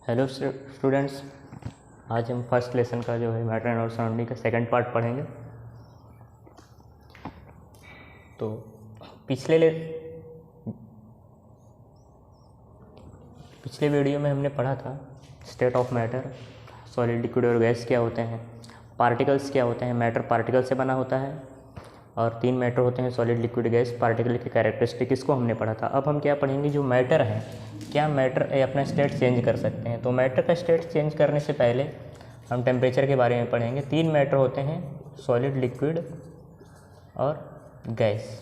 Hello students, आज हम first lesson का जो है मैटर एंड सराउंडिंग का सेकंड पार्ट पढ़ेंगे। तो पिछले वीडियो में हमने पढ़ा था state of matter, solid, liquid और गैस क्या होते हैं, पार्टिकल्स क्या होते हैं। मैटर पार्टिकल से बना होता है और 3 मैटर होते हैं, सॉलिड, लिक्विड, गैस। पार्टिकल के कैरेक्टरिस्टिक इसको हमने पढ़ा था। अब हम क्या पढ़ेंगे, जो मैटर है, क्या मैटर अपना स्टेट चेंज कर सकते हैं। तो मैटर का स्टेट चेंज करने से पहले हम टेम्परेचर के बारे में पढ़ेंगे। 3 मैटर होते हैं, सॉलिड, लिक्विड और गैस।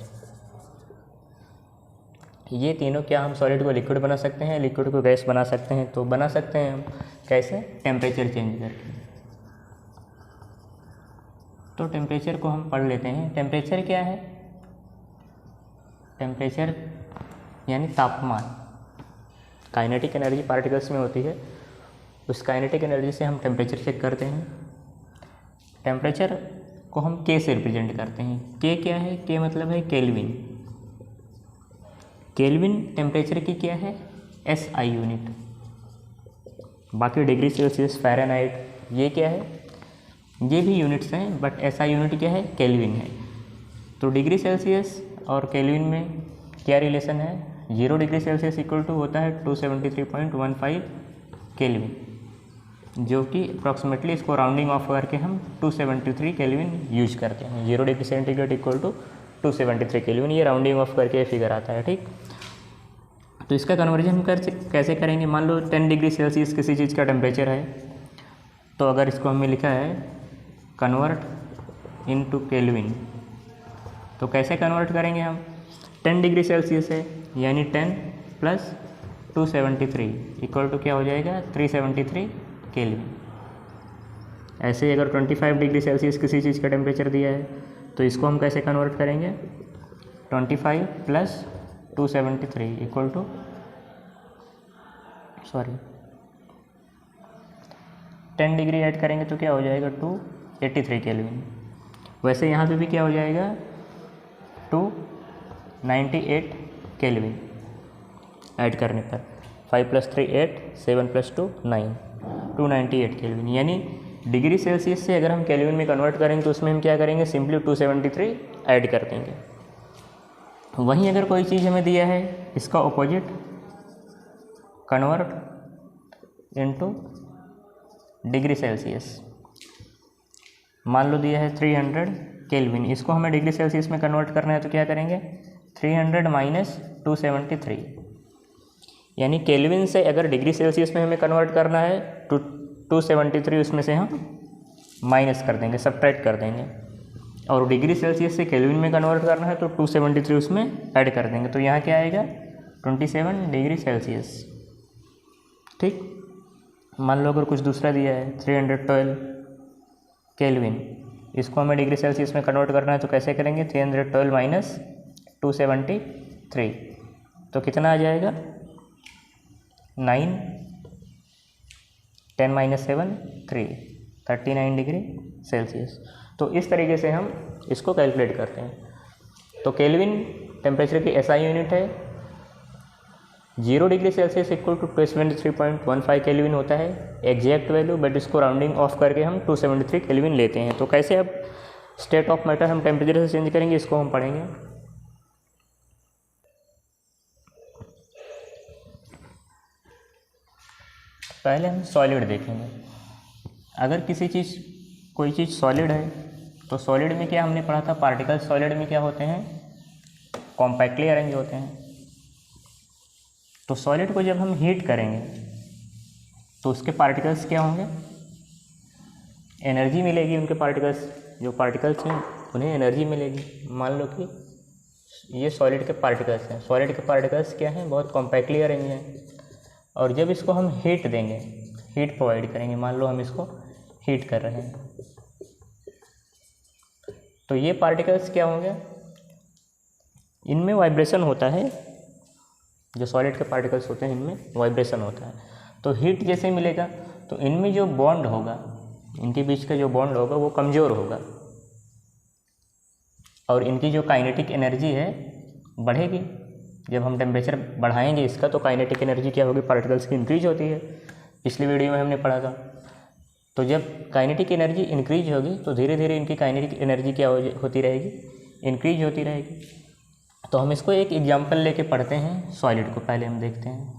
ये तीनों क्या हम सॉलिड को लिक्विड बना सकते हैं, लिक्विड को गैस बना सकते हैं। तो बना सकते हैं हम कैसे, टेम्परेचर चेंज करके। तो टेम्परेचर को हम पढ़ लेते हैं। टेम्परेचर क्या है, टेम्परेचर यानी तापमान। काइनेटिक एनर्जी पार्टिकल्स में होती है, उस काइनेटिक एनर्जी से हम टेम्परेचर चेक करते हैं। टेम्परेचर को हम के से रिप्रेजेंट करते हैं। के क्या है, के मतलब है केल्विन। केल्विन टेम्परेचर की क्या है, SI यूनिट। बाकी डिग्री सेल्सियस, फ़ारेनहाइट, ये क्या है, ये भी यूनिट्स हैं, बट SI यूनिट क्या है, केल्विन है। तो डिग्री सेल्सियस और केल्विन में क्या रिलेशन है, 0 डिग्री सेल्सियस इक्वल टू होता है 273.15 केल्विन, जो कि अप्रॉक्सीमेटली इसको राउंडिंग ऑफ करके हम 273 केल्विन यूज करते हैं। 0 degree centigrade equal to 273 kelvin, ये राउंडिंग ऑफ करके फिगर आता है, ठीक। तो इसका कन्वर्जन हम कैसे करेंगे। मान लो 10 डिग्री सेल्सियस किसी चीज़ का टेम्परेचर है, तो अगर इसको हमने लिखा है कन्वर्ट इनटू केल्विन, तो कैसे कन्वर्ट करेंगे हम। 10 डिग्री सेल्सियस है, यानी 10 प्लस 273 इक्वल टू क्या हो जाएगा, 373 केल्विन। ऐसे ही अगर 25 डिग्री सेल्सियस किसी चीज़ का टेम्परेचर दिया है, तो इसको हम कैसे कन्वर्ट करेंगे, 25 plus 273 equal to 10 degree add करेंगे तो क्या हो जाएगा, 283 केल्विन। वैसे यहाँ पे भी क्या हो जाएगा, 298 केल्विन ऐड करने पर। 5 + 3 8, 7 + 2 9, 298 केल्विन। यानी डिग्री सेल्सियस से अगर हम केल्विन में कन्वर्ट करेंगे तो उसमें हम क्या करेंगे, सिंपली 273 ऐड कर देंगे। वहीं अगर कोई चीज़ हमें दिया है, इसका opposite, convert into degree Celsius. मान लो दिया है 300 केल्विन, इसको हमें डिग्री सेल्सियस में कन्वर्ट करना है, तो क्या करेंगे, 300 माइनस 273। यानी केल्विन से अगर डिग्री सेल्सियस में हमें कन्वर्ट करना है तो 273 उसमें से हम माइनस कर देंगे, सब्ट्रैक्ट कर देंगे। और डिग्री सेल्सियस से केल्विन में कन्वर्ट करना है तो 273 उसमें ऐड कर देंगे। तो यहाँ क्या आएगा, 27 डिग्री सेल्सियस, ठीक। मान लो अगर कुछ दूसरा दिया है 312 केल्विन, इसको हमें डिग्री सेल्सियस में कन्वर्ट करना है, तो कैसे करेंगे, 312 माइनस 273, तो कितना आ जाएगा, 9, 10 माइनस 7 3, 39 डिग्री सेल्सियस। तो इस तरीके से हम इसको कैलकुलेट करते हैं। तो केल्विन टेम्परेचर की SI यूनिट है। 0 degree Celsius equal to 273.15 kelvin होता है एग्जैक्ट वैल्यू, बट इसको राउंडिंग ऑफ करके हम 273 केल्विन लेते हैं। तो कैसे अब स्टेट ऑफ मैटर हम टेम्परेचर से चेंज करेंगे, इसको हम पढ़ेंगे। पहले हम सॉलिड देखेंगे। अगर कोई चीज़ सॉलिड है, तो सॉलिड में क्या हमने पढ़ा था, पार्टिकल्स सॉलिड में क्या होते हैं, कॉम्पैक्टली अरेंज होते हैं। तो सॉलिड को जब हम हीट करेंगे तो उसके पार्टिकल्स क्या होंगे, एनर्जी मिलेगी उनके पार्टिकल्स, जो पार्टिकल्स हैं उन्हें एनर्जी मिलेगी। मान लो कि ये सॉलिड के पार्टिकल्स हैं, सॉलिड के पार्टिकल्स क्या हैं, बहुत कॉम्पैक्टली अरेंज हैं। और जब इसको हम हीट देंगे, हीट प्रोवाइड करेंगे, मान लो हम इसको हीट कर रहे हैं, तो ये पार्टिकल्स क्या होंगे, इनमें वाइब्रेशन होता है। जो सॉलिड के पार्टिकल्स होते हैं इनमें वाइब्रेशन होता है। तो हीट जैसे मिलेगा तो इनमें जो बॉन्ड होगा, इनके बीच का जो बॉन्ड होगा वो कमज़ोर होगा, और इनकी जो काइनेटिक एनर्जी है बढ़ेगी। जब हम टेम्परेचर बढ़ाएंगे इसका, तो काइनेटिक एनर्जी क्या होगी, पार्टिकल्स की इंक्रीज होती है। पिछली वीडियो में हमने पढ़ा था। तो जब काइनेटिक एनर्जी इंक्रीज होगी तो धीरे धीरे इनकी काइनेटिक एनर्जी क्या होती रहेगी, इंक्रीज होती रहेगी। तो हम इसको एक एग्जांपल लेके पढ़ते हैं सॉलिड को। पहले हम देखते हैं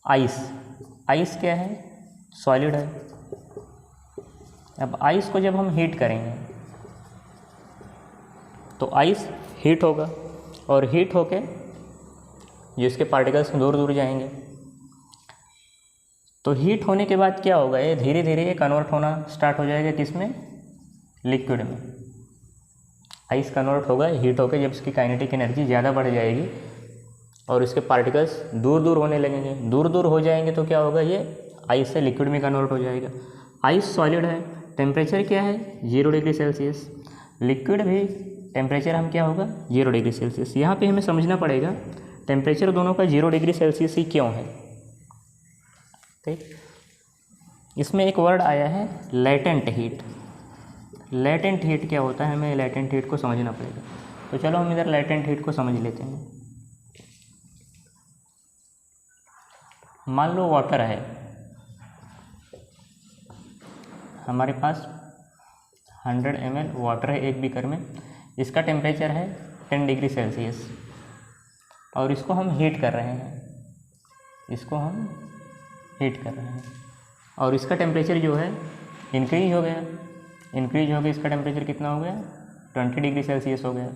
आइस। आइस क्या है, सॉलिड है। अब आइस को जब हम हीट करेंगे तो आइस हीट होगा और हीट होके जो इसके पार्टिकल्स दूर दूर जाएंगे। तो हीट होने के बाद क्या होगा, ये धीरे धीरे ये कन्वर्ट होना स्टार्ट हो जाएगा किसमें, लिक्विड में। आइस कन्वर्ट होगा हीट होकर, जब इसकी काइनेटिक एनर्जी ज़्यादा बढ़ जाएगी और इसके पार्टिकल्स दूर दूर होने लगेंगे। दूर दूर हो जाएंगे तो क्या होगा, ये आइस से लिक्विड में कन्वर्ट हो जाएगा। आइस सॉलिड है, टेम्परेचर क्या है 0 डिग्री सेल्सियस। लिक्विड भी टेम्परेचर हम क्या होगा 0 डिग्री सेल्सियस। यहाँ पे हमें समझना पड़ेगा टेम्परेचर दोनों का 0 डिग्री सेल्सियस ही क्यों है। ठीक, इसमें एक वर्ड आया है लेटेंट हीट। लेटेंट हीट क्या होता है, हमें लेटेंट हीट को समझना पड़ेगा। तो चलो हम इधर लेटेंट हीट को समझ लेते हैं। मान लो वाटर है हमारे पास, 100 ml वाटर है एक बीकर में। इसका टेम्परेचर है 10 डिग्री सेल्सियस और इसको हम हीट कर रहे हैं, इसको हम हीट कर रहे हैं और इसका टेम्परेचर जो है इंक्रीज हो गया। इंक्रीज हो गया, इसका टेम्परेचर कितना हो गया 20 डिग्री सेल्सियस हो गया।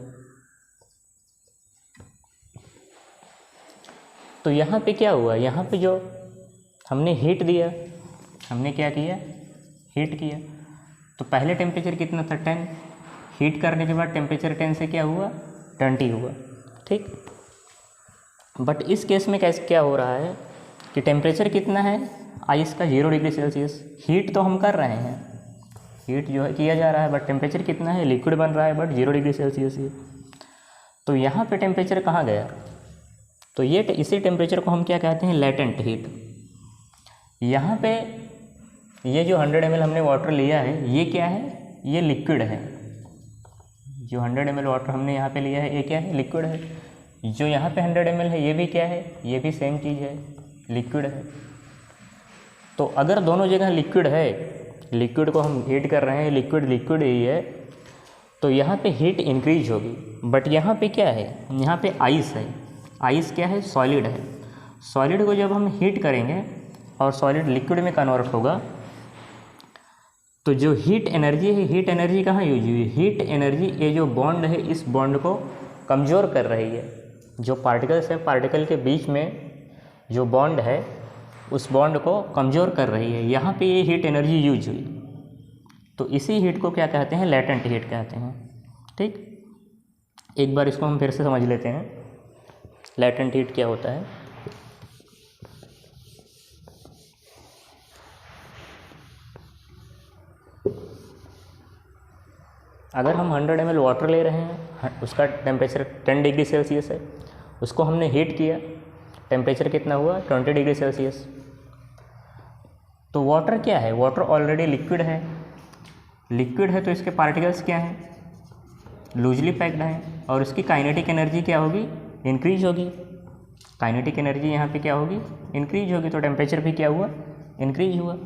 तो यहाँ पे क्या हुआ, यहाँ पे जो हमने हीट दिया, हमने क्या किया, हीट किया। तो पहले टेम्परेचर कितना था 10, हीट करने के बाद टेम्परेचर 10 से क्या हुआ 20 हुआ। ठीक, बट इस केस में कैसे क्या हो रहा है कि टेम्परेचर कितना है आइस का 0 डिग्री सेल्सियस। हीट तो हम कर रहे हैं, हीट जो है किया जा रहा है, बट टेम्परेचर कितना है, लिक्विड बन रहा है बट 0 डिग्री सेल्सियस ही। तो यहाँ पे टेम्परेचर कहाँ गया, तो ये इसी टेम्परेचर को हम क्या कहते हैं, लेटेंट हीट। यहाँ पे ये जो 100 ml हमने वाटर लिया है ये क्या है, ये लिक्विड है। जो 100 ml वाटर हमने यहाँ पे लिया है ये क्या है, लिक्विड है। जो यहाँ पे 100 ml है ये भी क्या है, ये भी सेम चीज़ है, लिक्विड है। तो अगर दोनों जगह लिक्विड है, लिक्विड को हम हीट कर रहे हैं, लिक्विड लिक्विड ही है, तो यहाँ पे हीट इंक्रीज होगी। बट यहाँ पे क्या है, यहाँ पे आइस है। आइस क्या है, सॉलिड है। सॉलिड को जब हम हीट करेंगे और सॉलिड लिक्विड में कन्वर्ट होगा तो जो हीट एनर्जी है, हीट एनर्जी कहाँ यूज हुई, हीट एनर्जी ये जो बॉन्ड है इस बॉन्ड को कमज़ोर कर रही है। जो पार्टिकल्स है, पार्टिकल के बीच में जो बॉन्ड है उस बॉन्ड को कमज़ोर कर रही है। यहाँ पे ये हीट एनर्जी यूज हुई, तो इसी हीट को क्या कहते हैं, लेटेंट हीट कहते हैं। ठीक, एक बार इसको हम फिर से समझ लेते हैं लेटेंट हीट क्या होता है। अगर हम 100 ml वाटर ले रहे हैं, उसका टेम्परेचर 10 डिग्री सेल्सियस है, उसको हमने हीट किया, टेम्परेचर कितना हुआ 20 डिग्री सेल्सियस। तो वाटर क्या है, वाटर ऑलरेडी लिक्विड है। लिक्विड है तो इसके पार्टिकल्स क्या हैं, लूजली पैक्ड हैं और इसकी काइनेटिक एनर्जी क्या होगी, इंक्रीज होगी। काइनेटिक एनर्जी यहाँ पे क्या होगी, इंक्रीज होगी। तो टेम्परेचर भी क्या हुआ, इंक्रीज हुआ।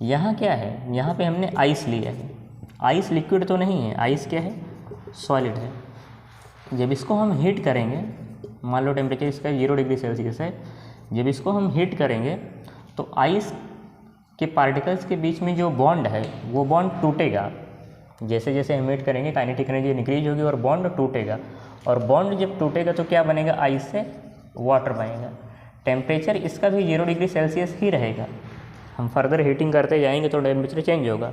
यहाँ क्या है, यहाँ पे हमने आइस लिया है। आइस लिक्विड तो नहीं है, आइस क्या है, सॉलिड है। जब इसको हम हीट करेंगे, मान लो टेम्परेचर इसका 0 डिग्री सेल्सियस है, जब इसको हम हीट करेंगे तो आइस के पार्टिकल्स के बीच में जो बॉन्ड है वो बॉन्ड टूटेगा। जैसे जैसे हम हीट करेंगे काइनेटिक एनर्जी इंक्रीज होगी और बॉन्ड टूटेगा, और बॉन्ड जब टूटेगा तो क्या बनेगा, आइस से वाटर बनेगा। टेम्परेचर इसका भी 0 डिग्री सेल्सियस ही रहेगा। हम फर्दर हीटिंग करते जाएंगे तो टेम्परेचर चेंज होगा,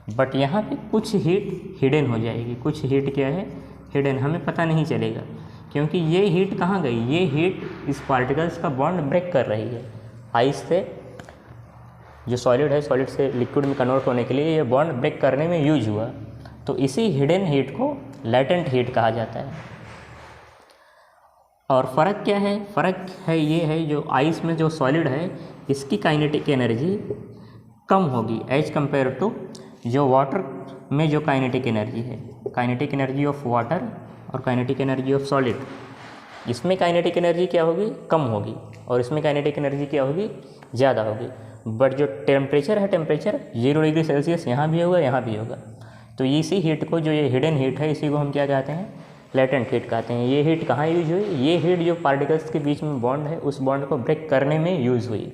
बट यहाँ पे कुछ हीट हिडन हो जाएगी। कुछ हीट क्या है, हिडन, हमें पता नहीं चलेगा, क्योंकि ये हीट कहाँ गई, ये हीट इस पार्टिकल्स का बॉन्ड ब्रेक कर रही है। आइस से जो सॉलिड है, सॉलिड से लिक्विड में कन्वर्ट होने के लिए ये बॉन्ड ब्रेक करने में यूज हुआ। तो इसी हिडन हीट को लेटेंट हीट कहा जाता है। और फ़र्क क्या है, फ़र्क है ये है, जो आइस में जो सॉलिड है इसकी काइनेटिक एनर्जी कम होगी एज कंपेयर टू जो वाटर में जो काइनेटिक एनर्जी है। काइनेटिक एनर्जी ऑफ वाटर और काइनेटिक एनर्जी ऑफ सॉलिड इसमें काइनेटिक एनर्जी क्या होगी, कम होगी, और इसमें काइनेटिक एनर्जी क्या होगी, ज़्यादा होगी। बट जो टेम्परेचर है, टेम्परेचर 0 डिग्री सेल्सियस यहाँ भी होगा, यहाँ भी होगा। तो इसी हीट को, जो ये हिडन हीट है, इसी को हम क्या कहते हैं, लेटेंट हीट कहते हैं। ये हीट कहाँ यूज हुई, ये हीट जो पार्टिकल्स के बीच में बॉन्ड है, उस बॉन्ड को ब्रेक करने में यूज़ हुई।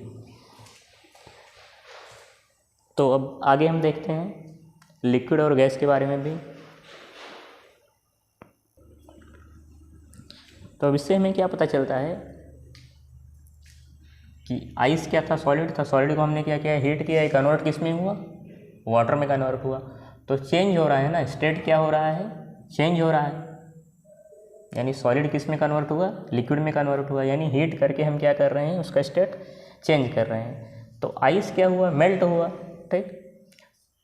तो अब आगे हम देखते हैं लिक्विड और गैस के बारे में भी। तो अब इससे हमें क्या पता चलता है कि आइस क्या था, सॉलिड था। सॉलिड को हमने क्या किया, हीट किया, कन्वर्ट किस में हुआ, वाटर में कन्वर्ट हुआ। तो चेंज हो रहा है ना, स्टेट क्या हो रहा है, चेंज हो रहा है। यानी सॉलिड किस में कन्वर्ट हुआ, लिक्विड में कन्वर्ट हुआ। यानी हीट करके हम क्या कर रहे हैं, उसका स्टेट चेंज कर रहे हैं। तो आइस क्या हुआ, मेल्ट हुआ, ठीक।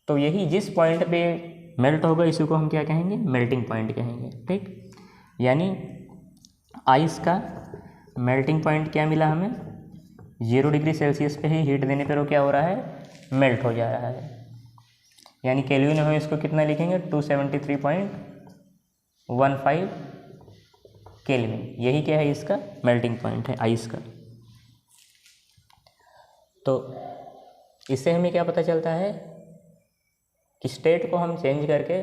तो यही जिस पॉइंट पे मेल्ट होगा, इसी को हम क्या कहेंगे, मेल्टिंग पॉइंट कहेंगे, ठीक। यानी आइस का मेल्टिंग पॉइंट क्या मिला हमें, 0 डिग्री सेल्सियस पे ही हीट देने पर वो क्या हो रहा है, मेल्ट हो जा रहा है। यानी केल्विन हम इसको कितना लिखेंगे, 273.15 केल्विन। यही क्या है, इसका मेल्टिंग पॉइंट है आइस का। तो इससे हमें क्या पता चलता है कि स्टेट को हम चेंज करके,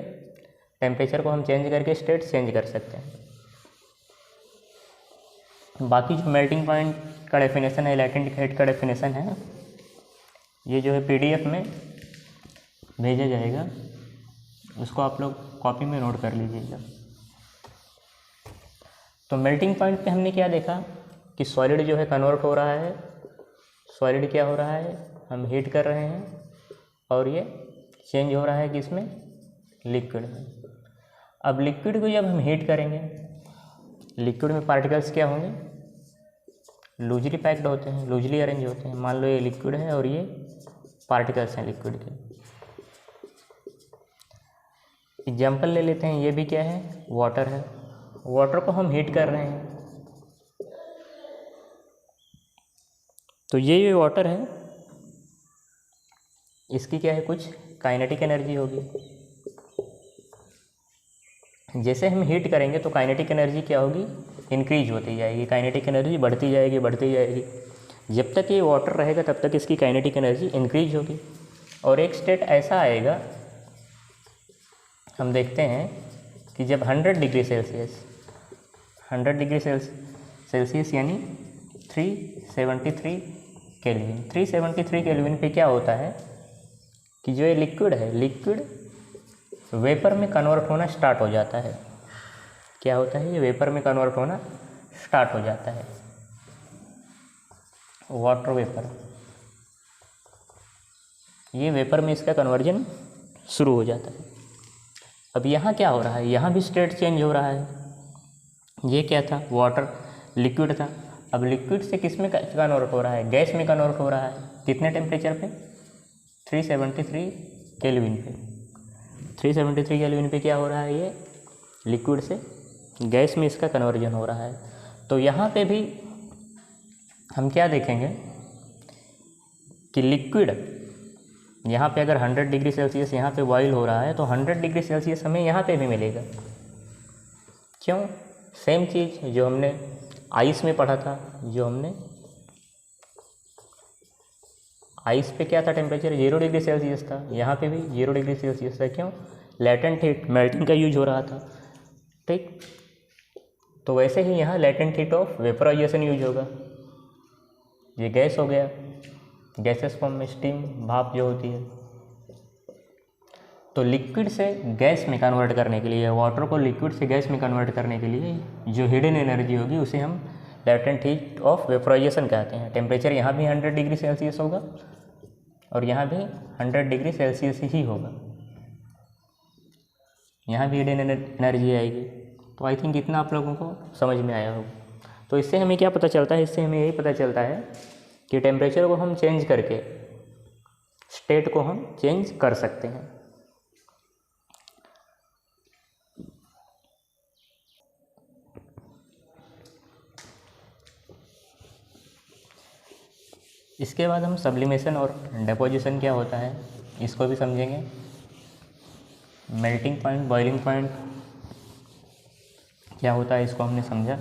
टेम्परेचर को हम चेंज करके स्टेट चेंज कर सकते हैं। बाकी जो मेल्टिंग पॉइंट का डेफिनेशन है, लेटेंट हीट का डेफिनेशन है, ये जो है PDF में भेजा जाएगा, उसको आप लोग कॉपी में नोट कर लीजिएगा। तो मेल्टिंग पॉइंट पे हमने क्या देखा कि सॉलिड जो है कन्वर्ट हो रहा है। सॉलिड क्या हो रहा है, हम हीट कर रहे हैं, और ये चेंज हो रहा है किसमें, लिक्विड में। अब लिक्विड को जब हम हीट करेंगे, लिक्विड में पार्टिकल्स क्या होंगे, लूजली पैक्ड होते हैं, लूजली अरेंज होते हैं। मान लो ये लिक्विड है और ये पार्टिकल्स हैं लिक्विड के। एग्जाम्पल ले लेते हैं, ये भी क्या है, वाटर है। वाटर को हम हीट कर रहे हैं, तो ये वाटर है, इसकी क्या है, कुछ काइनेटिक एनर्जी होगी। जैसे हम हीट करेंगे तो काइनेटिक एनर्जी क्या होगी, इंक्रीज होती जाएगी, काइनेटिक एनर्जी बढ़ती जाएगी, बढ़ती जाएगी। जब तक ये वाटर रहेगा तब तक इसकी काइनेटिक एनर्जी इंक्रीज होगी। और एक स्टेट ऐसा आएगा, हम देखते हैं कि जब 100 डिग्री सेल्सियस, 100 डिग्री सेल्सियस यानी 373 केल्विन, 373 केल्विन पे क्या होता है कि जो ये लिक्विड है, लिक्विड वेपर में कन्वर्ट होना स्टार्ट हो जाता है। क्या होता है, ये वेपर में कन्वर्ट होना स्टार्ट हो जाता है, वाटर वेपर। ये वेपर में इसका कन्वर्जन शुरू हो जाता है। अब यहाँ क्या हो रहा है, यहाँ भी स्टेट चेंज हो रहा है। ये क्या था, वाटर, लिक्विड था। अब लिक्विड से किस में कन्वर्ट हो रहा है, गैस में कन्वर्ट हो रहा है। कितने टेम्परेचर पे, 373 केल्विन पे। 373 केल्विन पे क्या हो रहा है, ये लिक्विड से गैस में इसका कन्वर्जन हो रहा है। तो यहाँ पे भी हम क्या देखेंगे कि लिक्विड यहाँ पे अगर 100 डिग्री सेल्सियस यहाँ पे बॉयल हो रहा है, तो 100 डिग्री सेल्सियस हमें यहाँ पे भी मिलेगा। क्यों, सेम चीज़ जो हमने आइस में पढ़ा था, जो हमने आइस पे क्या था, टेम्परेचर 0 डिग्री सेल्सियस था, यहाँ पे भी 0 डिग्री सेल्सियस था। क्यों, लेटेंट हीट, मेल्टिंग का यूज हो रहा था, ठीक। तो वैसे ही यहाँ latent heat of vaporisation use होगा। ये गैस हो गया, गैसेस फॉर्म में स्टीम, भाप जो होती है। तो लिक्विड से गैस में कन्वर्ट करने के लिए, वाटर को लिक्विड से गैस में कन्वर्ट करने के लिए जो हिडन एनर्जी होगी, उसे हम लेटेंट हीट ऑफ वेपराइजेशन कहते हैं। टेम्परेचर यहाँ भी 100 डिग्री सेल्सियस होगा और यहाँ भी 100 डिग्री सेल्सियस ही होगा। यहाँ भी हिडन एनर्जी आएगी। तो आई थिंक इतना आप लोगों को समझ में आया होगा। तो इससे हमें क्या पता चलता है, इससे हमें यही पता चलता है कि टेम्परेचर को हम चेंज करके स्टेट को हम चेंज कर सकते हैं। इसके बाद हम सब्लिमेशन और डेपोजिशन क्या होता है इसको भी समझेंगे। मेल्टिंग पॉइंट, बॉइलिंग पॉइंट क्या होता है इसको हमने समझा।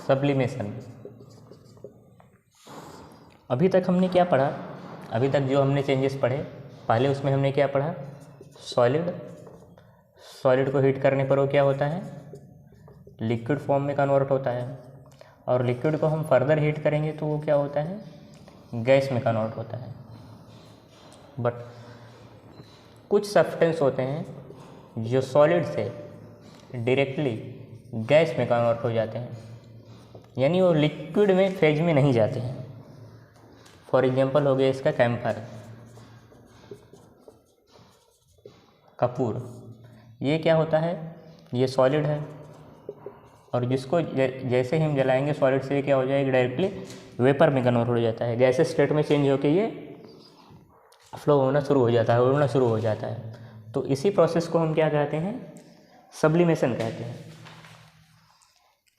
सब्लिमेशन। अभी तक हमने क्या पढ़ा, अभी तक जो हमने चेंजेस पढ़े, पहले उसमें हमने क्या पढ़ा, सॉलिड को हीट करने पर वो क्या होता है, लिक्विड फॉर्म में कन्वर्ट होता है, और लिक्विड को हम फर्दर हीट करेंगे तो वो क्या होता है, गैस में कन्वर्ट होता है। बट कुछ सब्सटेंस होते हैं जो सॉलिड से डायरेक्टली गैस में कन्वर्ट हो जाते हैं, यानी वो लिक्विड में फेज में नहीं जाते हैं। फॉर एग्जांपल हो गया इसका कैम्फर, कपूर, ये क्या होता है, ये सॉलिड है, और जिसको जैसे ही हम जलाएंगे सॉलिड से क्या हो जाएगा, डायरेक्टली वेपर में कन्वर्ट हो जाता है, गैसेस स्टेट में चेंज होकर ये फ्लो होना शुरू हो जाता है, उड़ना शुरू हो जाता है। तो इसी प्रोसेस को हम क्या कहते हैं, सब्लिमेशन कहते हैं,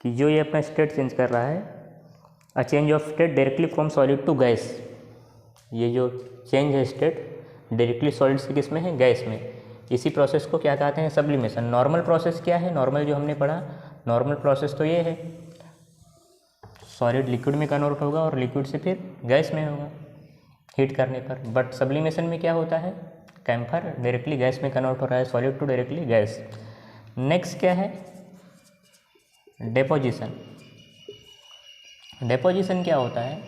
कि जो ये अपना स्टेट चेंज कर रहा है, a change of state directly from solid to gas, ये जो चेंज है स्टेट डायरेक्टली सॉलिड से किस में है, गैस में, इसी प्रोसेस को क्या कहते हैं, सब्लिमेशन। नॉर्मल प्रोसेस क्या है, नॉर्मल जो हमने पढ़ा, नॉर्मल प्रोसेस तो ये है, सॉलिड लिक्विड में कन्वर्ट होगा और लिक्विड से फिर गैस में होगा हीट करने पर। बट सब्लिमेशन में क्या होता है, कैम्फर डायरेक्टली गैस में कन्वर्ट हो रहा है, solid to directly gas. Next क्या है, डेपोजिशन। डेपोजिशन क्या होता है,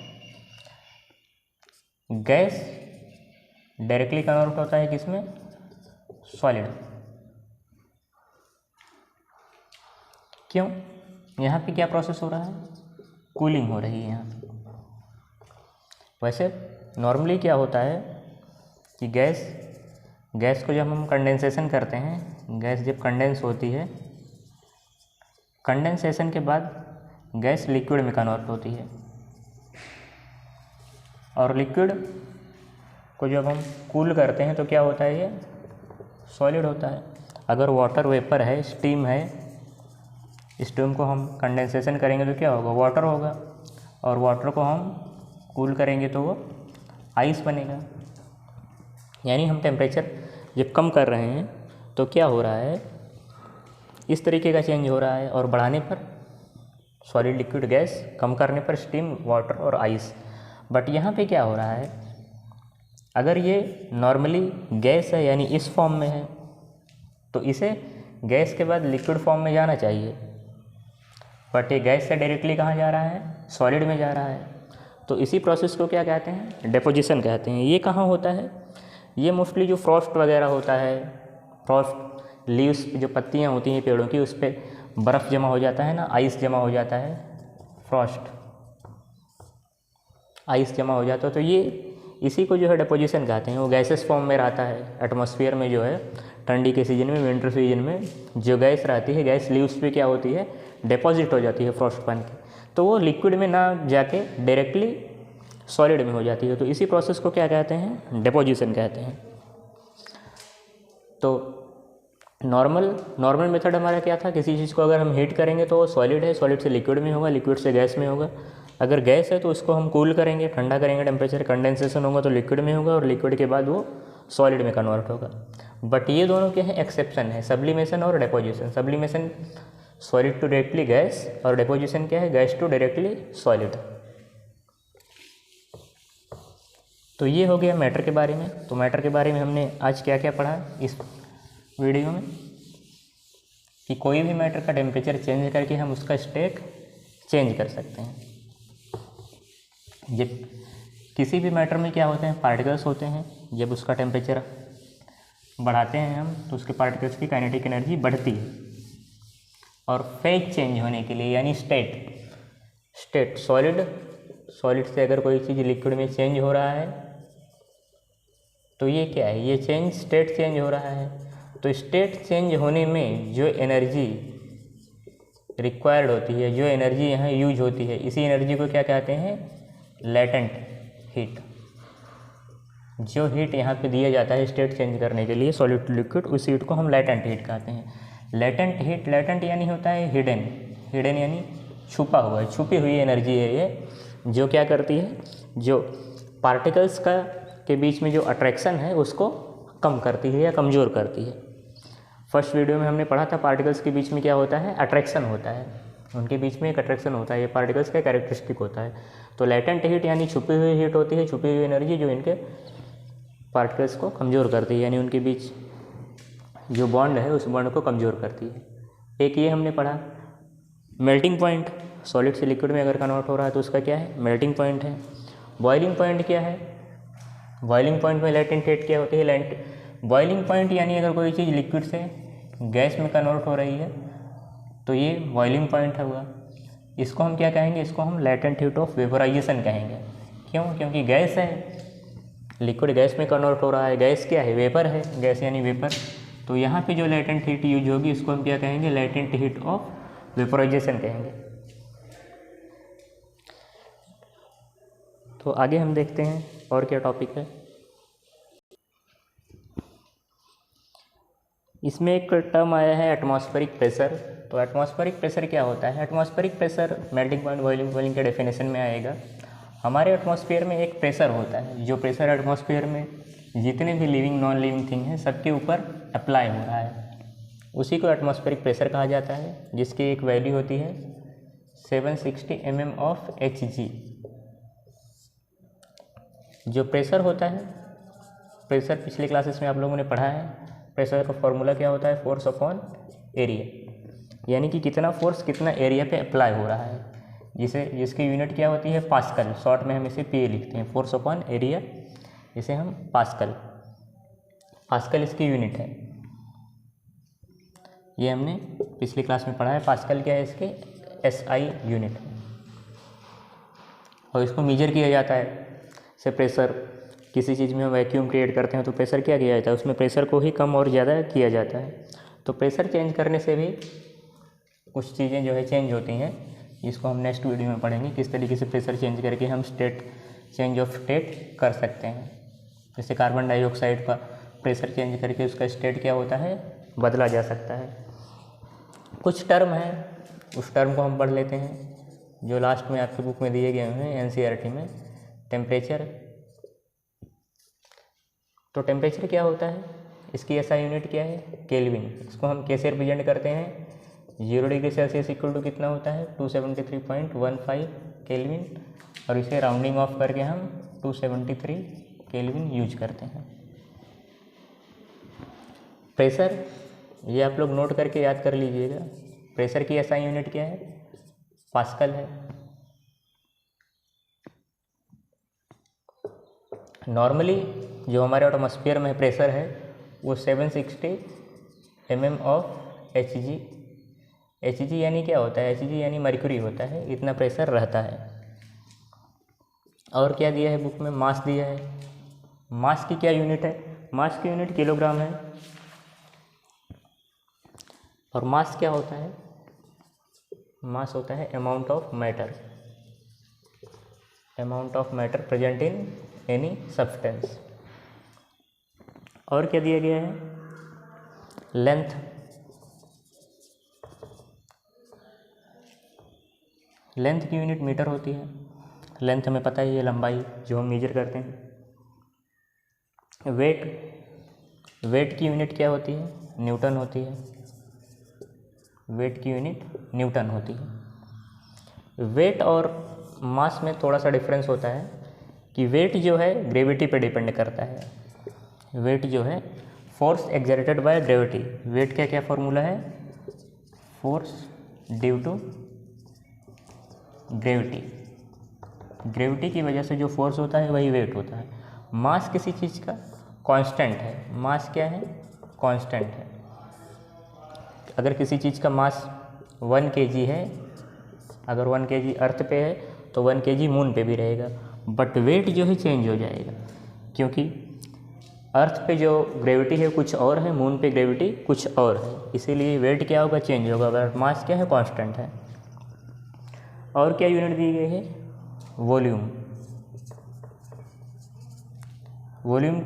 गैस डायरेक्टली कन्वर्ट होता है किसमें, सॉलिड। क्यों, यहाँ पे क्या प्रोसेस हो रहा है, कूलिंग हो रही है यहाँ पे। वैसे नॉर्मली क्या होता है कि गैस को जब हम कंडेंसेशन करते हैं, गैस जब कंडेंस होती है, कंडेंसेशन के बाद गैस लिक्विड में कन्वर्ट होती है, और लिक्विड को जब हम कूल करते हैं तो क्या होता है, ये सॉलिड होता है। अगर वाटर वेपर है, स्टीम है, स्टीम को हम कंडेंसेशन करेंगे तो क्या होगा, वाटर होगा, और वाटर को हम कूल करेंगे तो वो आइस बनेगा। यानी हम टेम्परेचर जब कम कर रहे हैं तो क्या हो रहा है, इस तरीके का चेंज हो रहा है, और बढ़ाने पर सॉलिड लिक्विड गैस, कम करने पर स्टीम वाटर और आइस। बट यहाँ पे क्या हो रहा है, अगर ये नॉर्मली गैस है यानी इस फॉर्म में है तो इसे गैस के बाद लिक्विड फॉर्म में जाना चाहिए, बट ये गैस से डायरेक्टली कहाँ जा रहा है, सॉलिड में जा रहा है। तो इसी प्रोसेस को क्या कहते हैं, डेपोजिशन कहते हैं। ये कहाँ होता है, ये मोस्टली जो फ्रॉस्ट वगैरह होता है, फ्रॉस्ट लीव्स जो पत्तियाँ होती हैं पेड़ों की, उस पर बर्फ़ जमा हो जाता है ना, आइस जमा हो जाता है, फ्रॉस्ट आइस जमा हो जाता है, तो ये इसी को जो है डेपोजिशन कहते हैं। वो गैसेस फॉर्म में रहता है एटमॉस्फेयर में, जो है ठंडी के सीजन में, विंटर सीजन में जो गैस रहती है, गैस लीव्स पे क्या होती है, डिपॉजिट हो जाती है फ्रॉस्ट बन के, तो वो लिक्विड में ना जाके डायरेक्टली सॉलिड में हो जाती है। तो इसी प्रोसेस को क्या कहते हैं, डेपोजिशन कहते हैं। तो नॉर्मल मेथड हमारा क्या था, किसी चीज़ को अगर हम हीट करेंगे तो वो सॉलिड है, सॉलिड से लिक्विड में होगा, लिक्विड से गैस में होगा। अगर गैस है तो उसको हम कूल करेंगे, ठंडा करेंगे, टेम्परेचर कंडेंसेशन होगा तो लिक्विड में होगा, और लिक्विड के बाद वो सॉलिड में कन्वर्ट होगा। बट ये दोनों क्या है, एक्सेप्शन है, सब्लिमेशन और deposition. Sublimation solid to directly gas, और डेपोजिशन क्या है, गैस टू डायरेक्टली सॉलिड। तो ये हो गया मैटर के बारे में। तो मैटर के बारे में हमने आज क्या क्या पढ़ा इस वीडियो में, कि कोई भी मैटर का टेम्परेचर चेंज करके हम उसका स्टेट चेंज कर सकते हैं। जब किसी भी मैटर में क्या होते हैं, पार्टिकल्स होते हैं, जब उसका टेम्परेचर बढ़ाते हैं हम तो उसके पार्टिकल्स की काइनेटिक एनर्जी बढ़ती है। और फेज चेंज होने के लिए, यानी स्टेट सॉलिड से अगर कोई चीज़ लिक्विड में चेंज हो रहा है तो ये क्या है, ये चेंज स्टेट चेंज हो रहा है। तो स्टेट चेंज होने में जो एनर्जी रिक्वायर्ड होती है, जो एनर्जी यहाँ यूज होती है, इसी एनर्जी को क्या कहते हैं, लेटेंट हीट। जो हीट यहाँ पे दिया जाता है स्टेट चेंज करने के लिए सॉलिड टू लिक्विड, उस हीट को हम लेटेंट हीट कहते हैं। लेटेंट यानी होता है हिडन यानी छुपा हुआ, छुपी हुई एनर्जी है ये, जो क्या करती है, जो पार्टिकल्स के बीच में जो अट्रैक्शन है उसको कम करती है या कमज़ोर करती है। फर्स्ट वीडियो में हमने पढ़ा था पार्टिकल्स के बीच में क्या होता है, अट्रैक्शन होता है, उनके बीच में एक अट्रैक्शन होता है, ये पार्टिकल्स का कैरेक्टरिस्टिक होता है। तो लेटेंट हीट यानी छुपी हुई हीट होती है, छुपी हुई एनर्जी जो इनके पार्टिकल्स को कमज़ोर करती है, यानी उनके बीच जो बॉन्ड है उस बॉन्ड को कमज़ोर करती है। एक ये हमने पढ़ा मेल्टिंग पॉइंट, सॉलिड से लिक्विड में अगर कन्वर्ट हो रहा है तो उसका क्या है, मेल्टिंग पॉइंट है। बॉइलिंग पॉइंट क्या है, बॉइलिंग पॉइंट में लेटेंट हीट क्या होती है, बॉइलिंग पॉइंट यानी अगर कोई चीज़ लिक्विड से गैस में कन्वर्ट हो रही है तो ये बॉइलिंग पॉइंट होगा। इसको हम क्या कहेंगे, इसको हम लेटेंट हीट ऑफ वेपोराइजेशन कहेंगे। क्यों, क्योंकि गैस है, लिक्विड गैस में कन्वर्ट हो रहा है, गैस क्या है, वेपर है, गैस यानी वेपर। तो यहाँ पे जो लेटेंट हीट यूज होगी इसको हम क्या कहेंगे, लेटेंट हीट ऑफ वेपोराइजेशन कहेंगे। तो आगे हम देखते हैं और क्या टॉपिक है। इसमें एक टर्म आया है एटमॉस्फेरिक प्रेशर। तो एटमॉस्फेरिक प्रेशर क्या होता है, atmospheric pressure melting point, boiling के डेफिनेशन में आएगा। हमारे एटमॉस्फेयर में एक प्रेशर होता है, जो प्रेशर एटमॉस्फेयर में जितने भी लिविंग नॉन लिविंग थिंग हैं सबके ऊपर अप्लाई हो रहा है, उसी को एटमॉस्फेरिक प्रेशर कहा जाता है, जिसकी एक वैल्यू होती है 760 mm ऑफ Hg। जो प्रेशर होता है, प्रेशर पिछले क्लासेस में आप लोगों ने पढ़ा है, प्रेशर का फॉर्मूला क्या होता है, फोर्स अपॉन एरिया, यानी कि कितना फोर्स कितना एरिया पे अप्लाई हो रहा है, जिसकी यूनिट क्या होती है, पास्कल। शॉर्ट में हम इसे पी लिखते हैं, फोर्स अपॉन एरिया, इसे हम पास्कल इसकी यूनिट है। ये हमने पिछली क्लास में पढ़ा है। पास्कल क्या है, इसके SI यूनिट है, और इसको मेजर किया जाता है। से प्रेशर, किसी चीज़ में हम वैक्यूम क्रिएट करते हैं तो प्रेशर क्या किया जाता है, उसमें प्रेशर को ही कम और ज़्यादा किया जाता है। तो प्रेशर चेंज करने से भी कुछ चीज़ें जो है चेंज होती हैं, इसको हम नेक्स्ट वीडियो में पढ़ेंगे, किस तरीके से प्रेशर चेंज करके हम चेंज ऑफ स्टेट कर सकते हैं। जैसे कार्बन डाइऑक्साइड का प्रेशर चेंज करके उसका स्टेट क्या होता है, बदला जा सकता है। कुछ टर्म है, उस टर्म को हम पढ़ लेते हैं जो लास्ट में आपकी बुक में दिए गए हैं NCERT में। टेम्परेचर, तो टेम्परेचर क्या होता है, इसकी SI यूनिट क्या है, केल्विन। इसको हम कैसे रिप्रेजेंट करते हैं, 0 डिग्री सेल्सियस इक्वल टू कितना होता है, 273.15 केल्विन, और इसे राउंडिंग ऑफ करके हम 273 केल्विन यूज करते हैं। प्रेशर, ये आप लोग नोट करके याद कर लीजिएगा, प्रेशर की SI यूनिट क्या है, पास्कल है। नॉर्मली जो हमारे एटमॉस्फेयर में प्रेशर है वो 760 mm ऑफ Hg यानी क्या होता है, Hg यानी मर्क्यूरी होता है, इतना प्रेशर रहता है। और क्या दिया है बुक में, मास दिया है। मास की क्या यूनिट है, मास की यूनिट किलोग्राम है। और मास क्या होता है, मास होता है amount of matter present in any substance. और क्या दिया गया है, लेंथ, लेंथ की यूनिट मीटर होती है। लेंथ हमें पता है, ये लंबाई जो हम मेजर करते हैं। वेट की यूनिट क्या होती है, न्यूटन होती है। वेट की यूनिट न्यूटन होती है। वेट और मास में थोड़ा सा डिफरेंस होता है कि वेट जो है ग्रेविटी पे डिपेंड करता है। वेट जो है force exerted by gravity. Weight का क्या फॉर्मूला है, force due to gravity. Gravity की वजह से जो फोर्स होता है वही वेट होता है। मास किसी चीज़ का कांस्टेंट है, मास क्या है, कांस्टेंट है। अगर किसी चीज़ का मास 1 kg है, अगर 1 kg अर्थ पे है तो 1 kg मून पे भी रहेगा, बट वेट जो है चेंज हो जाएगा, क्योंकि अर्थ पे जो ग्रेविटी है कुछ और है, मून पे ग्रेविटी कुछ और है, इसीलिए वेट क्या होगा, चेंज होगा, बट मास क्या है, कांस्टेंट है। और क्या यूनिट दी गई है, वॉल्यूम। वॉल्यूम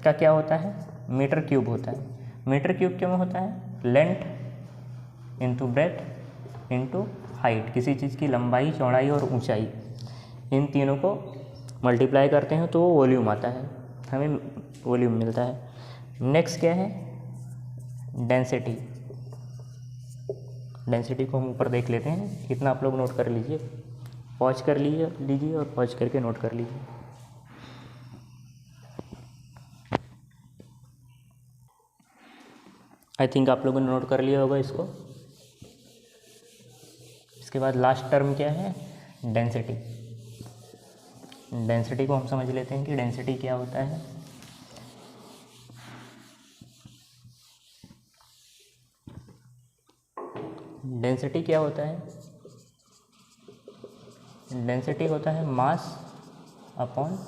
का क्या होता है, मीटर क्यूब होता है। मीटर क्यूब क्यों होता है, length into breadth into height. किसी चीज़ की लंबाई, चौड़ाई और ऊंचाई, इन तीनों को मल्टीप्लाई करते हैं तो वो वॉल्यूम आता है, हमें वॉल्यूम मिलता है। नेक्स्ट क्या है, डेंसिटी। डेंसिटी को हम ऊपर देख लेते हैं, कितना आप लोग नोट कर लीजिए, पॉज कर लीजिए और पॉज करके नोट कर लीजिए। आई थिंक आप लोगों ने नोट कर लिया होगा इसको। इसके बाद लास्ट टर्म क्या है, डेंसिटी। डेंसिटी को हम समझ लेते हैं कि डेंसिटी क्या होता है। डेंसिटी क्या होता है, डेंसिटी होता है मास अपॉन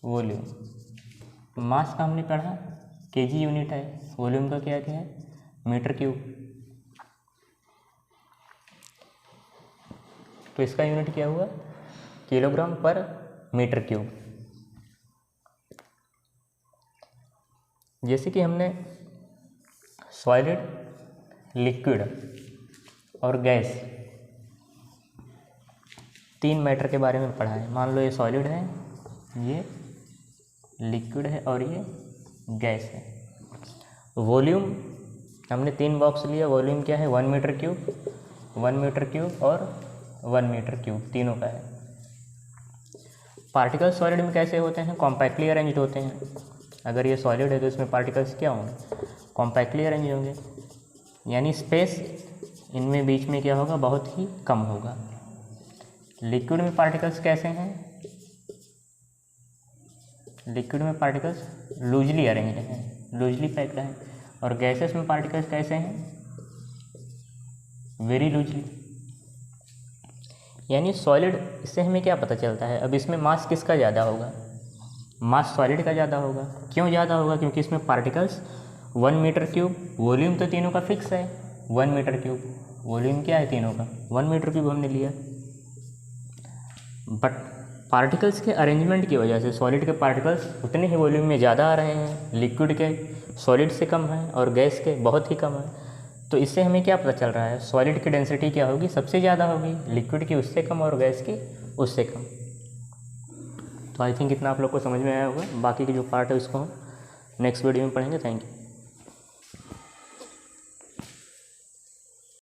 वॉल्यूम। मास का हमने पढ़ा केजी यूनिट है, वॉल्यूम का क्या है, मीटर क्यूब। तो इसका यूनिट क्या हुआ, किलोग्राम पर मीटर क्यूब। जैसे कि हमने सॉलिड, लिक्विड और गैस 3 मैटर के बारे में पढ़ा है। मान लो ये सॉलिड है, ये लिक्विड है और ये गैस है। वॉल्यूम हमने 3 बॉक्स लिया, वॉल्यूम क्या है 1 मीटर क्यूब, 1 मीटर क्यूब और 1 मीटर क्यूब, तीनों का है। पार्टिकल सॉलिड में कैसे होते हैं, कॉम्पैक्टली अरेंज्ड होते हैं। अगर ये सॉलिड है तो इसमें पार्टिकल्स क्या होंगे, कॉम्पैक्टली अरेंज होंगे, यानी स्पेस इनमें बीच में क्या होगा, बहुत ही कम होगा। लिक्विड में पार्टिकल्स कैसे हैं, लिक्विड में पार्टिकल्स लूजली अरेंज्ड हैं, लूजली पैक्ड हैं। और गैसेस में पार्टिकल्स कैसे हैं, वेरी लूजली। यानी सॉलिड, इससे हमें क्या पता चलता है, अब इसमें मास किसका ज़्यादा होगा, मास सॉलिड का ज़्यादा होगा। क्यों ज़्यादा होगा, क्योंकि इसमें पार्टिकल्स 1 मीटर क्यूब, वॉल्यूम तो तीनों का फिक्स है 1 मीटर क्यूब, वॉल्यूम क्या है तीनों का 1 मीटर क्यूब हमने लिया। बट पार्टिकल्स के अरेंजमेंट की वजह से सॉलिड के पार्टिकल्स उतने ही वॉल्यूम में ज़्यादा आ रहे हैं, लिक्विड के सॉलिड से कम है और गैस के बहुत ही कम है। तो इससे हमें क्या पता चल रहा है, सॉलिड की डेंसिटी क्या होगी, सबसे ज़्यादा होगी, लिक्विड की उससे कम और गैस की उससे कम। तो आई थिंक इतना आप लोग को समझ में आया होगा। बाकी की जो पार्ट है उसको हम नेक्स्ट वीडियो में पढ़ेंगे। Thank you.